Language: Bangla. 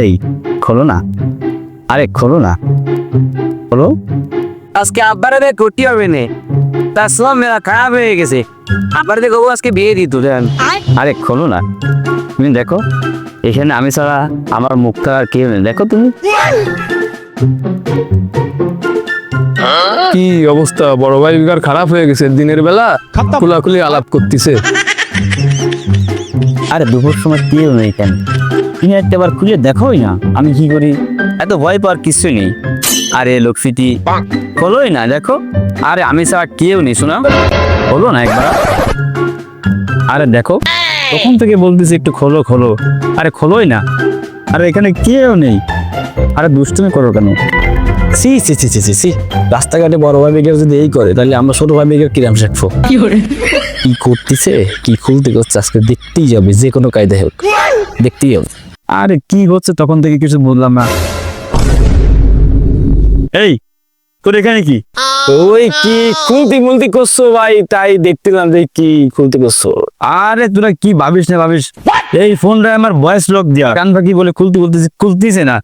এই খোলো না, আরে খোলো না, খোলো। আজকে আব্বারে দেখ ঘুরতে হবে না, তার সব মেলা খারাপ হয়ে গেছে। আব্বার দেখো আজকে বিয়ে দিত দেন। আরে খোলো না, তুমি দেখো এখানে আমি ছাড়া আমার মুখটা আর কেউ নেই, দেখো তুমি। কি অবস্থা, বড় ভাই বিকার খারাপ হয়ে গেছে, দিনের বেলা খোলাখুলি আলাপ করতেছে। আরে দুপুর সময় কেউ নেই কেন, তুমি একটাবার খুলে দেখোই না আমি কি করি। এত ভয় পাওয়ার কিছু নেই। আরে লক্ষ্মীটি খোলোই না, দেখো। আরে আমি ছাড়া কেউ নেই, শোনা খোলো না একবার। আরে দেখো তখন থেকে বলতেছি একটু খোলো খোলো, আরে খোলোই না। আরে এখানে কেউ নেই, আরে দুষ্টুমি করো কেন? সি সি সি সি সি সি, রাস্তাঘাটে বড় ভাই বেগের যদি এই করে তাহলে আমরা ছোট ভাই বেগের কিরাম শিখবো? কি করতেছে, কি খুলতে করছে, আজকে দেখতেই যাবে, যে কোনো কায়দায় হোক দেখতেই হবে। আরে কি হচ্ছে তখন থেকে কিছু বললাম না। এই তোর এখানে কি? ওই কি খুলতি মুলতি করছো ভাই, তাই দেখতেলাম যে কি খুলতি করছো। আরে তোরা কি ভাবিস না ভাবিস, এই ফোনটা আমার ভয়েস লক দিয়া কান ফাঁকি বলে খুলতে বলতেছি, খুলতিছে না।